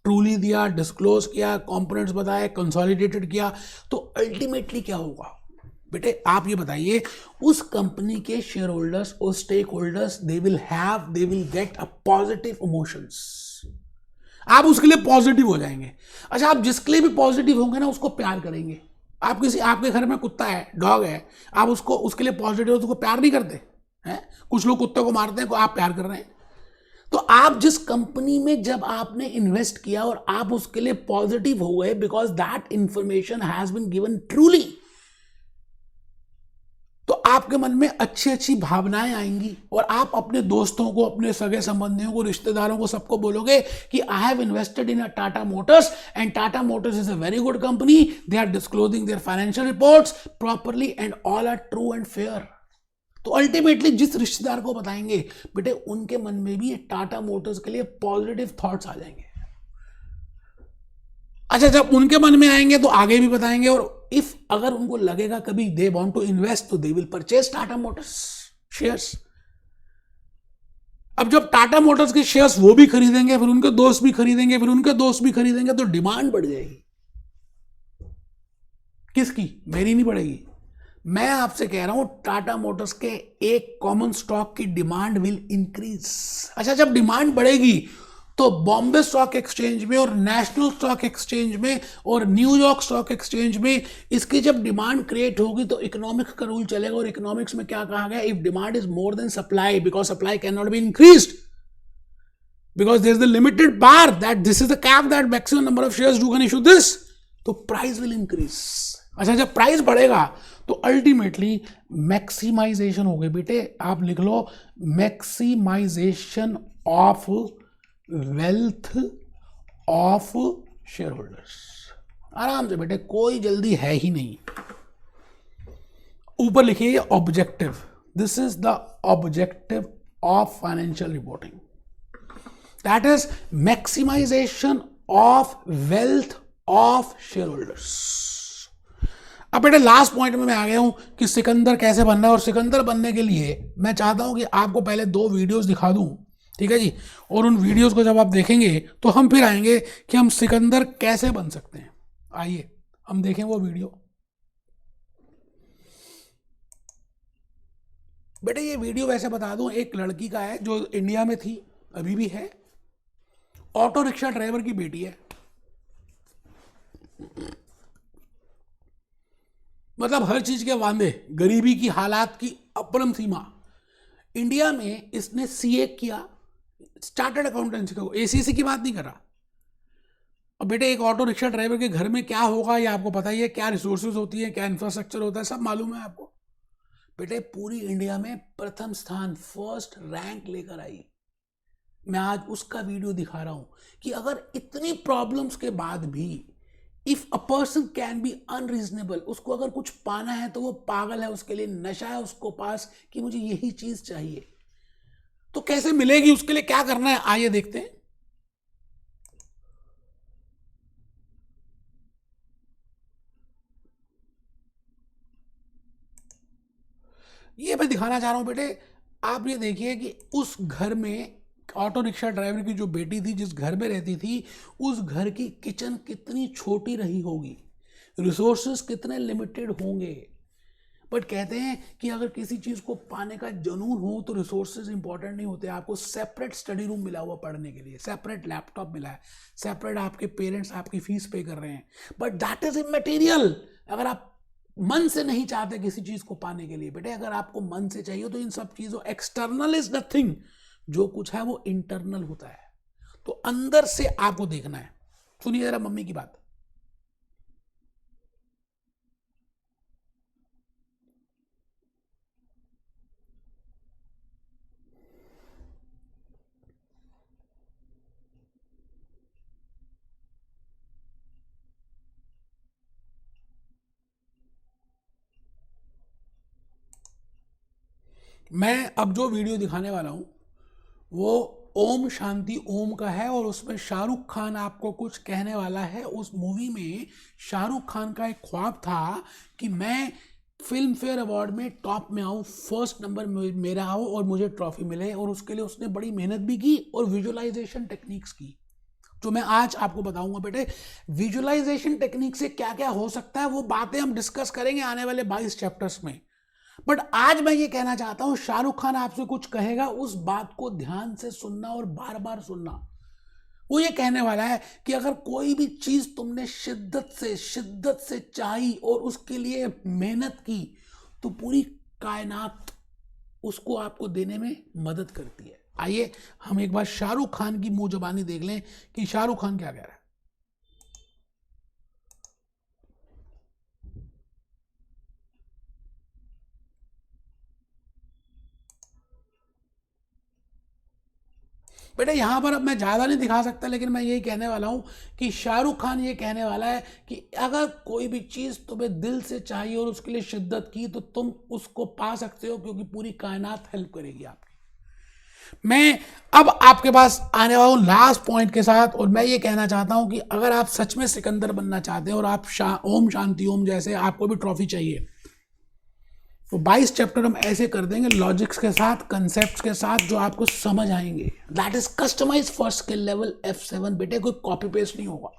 ट्रूली दिया, डिस्क्लोज किया, कंपोनेंट्स बताए, कंसोलिडेटेड किया. तो अल्टीमेटली क्या होगा बेटे, आप ये बताइए. उस कंपनी के शेयर होल्डर्स और stakeholders they will get a positive emotions. आप उसके लिए पॉजिटिव हो जाएंगे. अच्छा, आप जिसके लिए भी पॉजिटिव होंगे ना उसको प्यार करेंगे. आप किसी, आपके घर में कुत्ता है, डॉग है, आप उसको, उसके लिए पॉजिटिव हो तो उसको प्यार नहीं करते हैं. कुछ लोग कुत्ते को मारते हैं, को आप प्यार कर रहे हैं. तो आप जिस कंपनी में जब आपने इन्वेस्ट किया और आप उसके लिए पॉजिटिव हो गए because that information has been given truly, तो आपके मन में अच्छी अच्छी भावनाएं आएंगी और आप अपने दोस्तों को, अपने सगे संबंधियों को, रिश्तेदारों को, सबको बोलोगे कि I have invested in a Tata Motors and Tata Motors is a very good company, they are disclosing their financial reports properly and all are true and fair. तो अल्टीमेटली जिस रिश्तेदार को बताएंगे बेटे, उनके मन में भी टाटा मोटर्स के लिए पॉजिटिव थॉट्स आ जाएंगे. अच्छा, जब उनके मन में आएंगे तो आगे भी बताएंगे. और इफ अगर उनको लगेगा कभी दे वांट टू इन्वेस्ट, तो they will purchase Tata Motors shares. अब जब टाटा मोटर्स के शेयर्स वो भी खरीदेंगे, फिर उनके दोस्त भी खरीदेंगे, फिर उनके दोस्त भी खरीदेंगे, तो डिमांड बढ़ जाएगी. किसकी? मेरी नहीं बढ़ेगी. मैं आपसे कह रहा हूं टाटा मोटर्स के एक कॉमन स्टॉक की डिमांड विल इंक्रीज. अच्छा, जब डिमांड बढ़ेगी तो बॉम्बे स्टॉक एक्सचेंज में और नेशनल स्टॉक एक्सचेंज में और न्यूयॉर्क स्टॉक एक्सचेंज में इसकी जब डिमांड क्रिएट होगी तो इकोनॉमिक्स का रूल चलेगा. और इकोनॉमिक्स में क्या कहा गया? If demand is more than supply, because supply can not be increased, because there is the limited bar, that this is the cap that maximum number of shares you can issue this, तो प्राइस विल इंक्रीज. अच्छा, जब प्राइस बढ़ेगा तो अल्टीमेटली मैक्सिमाइजेशन हो गई. बेटे आप लिख लो, maximisation of wealth of shareholders. आराम से बेटे, कोई जल्दी है ही नहीं. ऊपर लिखिए objective, this is the objective of financial reporting, that is maximization of wealth of shareholders. अब बेटे लास्ट पॉइंट में मैं आ गया हूं कि सिकंदर कैसे बनना है. और सिकंदर बनने के लिए मैं चाहता हूं कि आपको पहले 2 वीडियोस दिखा दूं, ठीक है जी. और उन वीडियोस को जब आप देखेंगे तो हम फिर आएंगे कि हम सिकंदर कैसे बन सकते हैं. आइए हम देखें वो वीडियो. बेटे ये वीडियो वैसे बता दूं, एक लड़की का है जो इंडिया में थी, अभी भी है, ऑटो रिक्शा ड्राइवर की बेटी है. मतलब हर चीज के वांदे, गरीबी की हालात की अपरम सीमा. इंडिया में इसने सीए किया, चार्टर्ड अकाउंटेंसी का, एसीसी की बात नहीं कर रहा. अब बेटे एक ऑटो रिक्शा ड्राइवर के घर में क्या होगा ये आपको पता ही है, क्या रिसोर्सेज होती है, क्या इंफ्रास्ट्रक्चर होता है, सब मालूम है आपको. बेटे पूरी इंडिया में प्रथम स्थान, फर्स्ट रैंक लेकर आई. मैं आज उसका वीडियो दिखा रहा हूं कि अगर इतनी प्रॉब्लम्स के बाद भी if a person can be unreasonable, उसको अगर कुछ पाना है तो वो पागल है, उसके लिए नशा है उसको पास कि मुझे यही चीज चाहिए, तो कैसे मिलेगी, उसके लिए क्या करना है, आइए देखते हैं. ये मैं दिखाना चाह रहा हूँ बेटे, आप ये देखिए कि उस घर में ऑटो रिक्शा ड्राइवर की जो बेटी थी, जिस घर में रहती थी, उस घर की किचन कितनी छोटी रही होगी, रिसोर्सेस कितने लिमिटेड होंगे। बट कहते हैं कि अगर किसी चीज़ को पाने का जुनून हो तो रिसोर्सेज इंपॉर्टेंट नहीं होते। आपको सेपरेट स्टडी रूम मिला हुआ पढ़ने के लिए, सेपरेट लैपटॉप मिला है, सेपरेट आपके पेरेंट्स आपकी फीस पे कर रहे हैं, बट दैट इज इमैटेरियल। अगर आप मन से नहीं चाहते किसी चीज़ को पाने के लिए बेटे, अगर आपको मन से चाहिए तो इन सब चीज़ों, एक्सटर्नल इज नथिंग, जो कुछ है वो इंटरनल होता है। तो अंदर से आपको देखना है। सुनिए जरा मम्मी की बात। मैं अब जो वीडियो दिखाने वाला हूं वो ओम शांति ओम का है, और उसमें शाहरुख खान आपको कुछ कहने वाला है। उस मूवी में शाहरुख खान का एक ख्वाब था कि मैं फिल्म फेयर अवार्ड में टॉप में आऊँ, फर्स्ट नंबर मेरा आओ और मुझे ट्रॉफी मिले, और उसके लिए उसने बड़ी मेहनत भी की और विजुअलाइजेशन टेक्निक्स की, जो मैं आज आपको बताऊंगा बेटे। विजुअलाइजेशन टेक्निक से क्या क्या हो सकता है वो बातें हम डिस्कस करेंगे आने वाले 22 चैप्टर्स में। बट आज मैं ये कहना चाहता हूं, शाहरुख खान आपसे कुछ कहेगा, उस बात को ध्यान से सुनना और बार बार सुनना। वो ये कहने वाला है कि अगर कोई भी चीज तुमने शिद्दत से चाही और उसके लिए मेहनत की तो पूरी कायनात उसको आपको देने में मदद करती है। आइए हम एक बार शाहरुख खान की मुंह जबानी देख लें कि शाहरुख खान क्या कह रहा है। बेटा यहाँ पर अब मैं ज़्यादा नहीं दिखा सकता, लेकिन मैं यही कहने वाला हूँ कि शाहरुख खान ये कहने वाला है कि अगर कोई भी चीज़ तुम्हें दिल से चाहिए और उसके लिए शिद्दत की तो तुम उसको पा सकते हो, क्योंकि पूरी कायनात हेल्प करेगी आपकी। मैं अब आपके पास आने वाला हूँ लास्ट पॉइंट के साथ, और मैं ये कहना चाहता हूँ कि अगर आप सच में सिकंदर बनना चाहते हैं और आप ओम शांति ओम जैसे आपको भी ट्रॉफी चाहिए, तो 22 चैप्टर हम ऐसे कर देंगे लॉजिक्स के साथ, कंसेप्ट्स के साथ, जो आपको समझ आएंगे। That is customise for skill level F7 बेटे, कोई कॉपी पेस्ट नहीं होगा।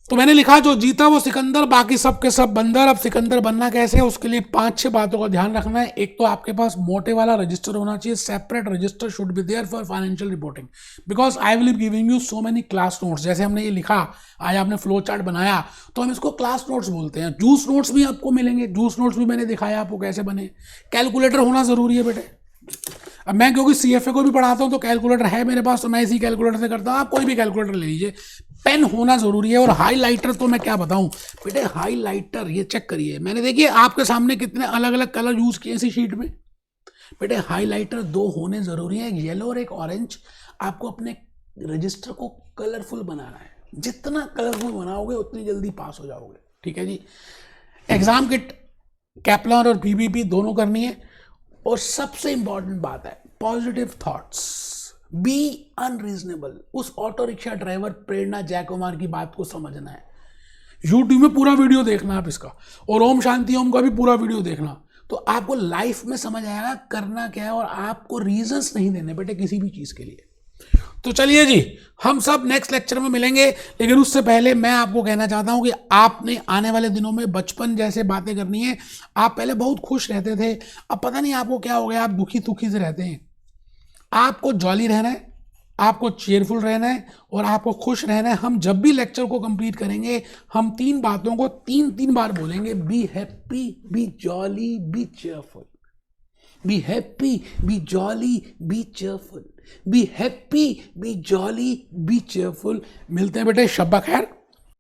तो मैंने लिखा जो जीता वो सिकंदर, बाकी सब के सब बंदर। अब सिकंदर बनना कैसे है, उसके लिए 5-6 बातों का ध्यान रखना है। एक तो आपके पास मोटे वाला रजिस्टर होना चाहिए, separate register should be there for financial reporting, because I will be giving you so many class notes. जैसे हमने ये लिखा, आज आपने फ्लो चार्ट बनाया, तो हम इसको क्लास नोट्स बोलते हैं। जूस नोट्स भी आपको मिलेंगे, जूस नोट्स भी मैंने दिखाया आपको कैसे बने। कैलकुलेटर होना जरूरी है बेटे। अब मैं क्योंकि CFA को भी पढ़ाता हूँ तो कैलकुलेटर है मेरे पास, तो मैं इसी कैलकुलेटर से करता हूँ। आप कोई भी कैलकुलेटर ले लीजिए। पेन होना जरूरी है, और हाईलाइटर तो मैं क्या बताऊं बेटे, हाईलाइटर ये चेक करिए, मैंने देखिए आपके सामने कितने अलग अलग कलर यूज किए इसी शीट में। बेटे हाईलाइटर 2 होने जरूरी है, एक येलो और एक ऑरेंज। आपको अपने रजिस्टर को कलरफुल बनाना है, जितना कलरफुल बनाओगे उतनी जल्दी पास हो जाओगे। ठीक है जी। एग्जाम किट कैप्लर और PBP दोनों करनी है, और सबसे इंपॉर्टेंट बात है पॉजिटिव थॉट्स, बी अनरीजनेबल। उस ऑटो रिक्शा ड्राइवर प्रेरणा जयकुमार की बात को समझना है। यूट्यूब में पूरा वीडियो देखना आप इसका, और ओम शांति ओम का भी पूरा वीडियो देखना, तो आपको लाइफ में समझ आएगा करना क्या है, और आपको रीजंस नहीं देने बेटे किसी भी चीज के लिए। तो चलिए जी, हम सब नेक्स्ट लेक्चर में मिलेंगे, लेकिन उससे पहले मैं आपको कहना चाहता हूं कि आपने आने वाले दिनों में बचपन जैसे बातें करनी है। आप पहले बहुत खुश रहते थे, अब पता नहीं आपको क्या हो गया, आप दुखी दुखी से रहते हैं। आपको जॉली रहना है, आपको चेयरफुल रहना है, और आपको खुश रहना है। हम जब भी लेक्चर को कंप्लीट करेंगे, हम 3 बातों को 3 बार बोलेंगे। Be happy, B jolly, B cheerful. Be happy, B jolly, B cheerful. Be happy, B jolly, B cheerful. मिलते हैं बेटे, शब्बा खैर।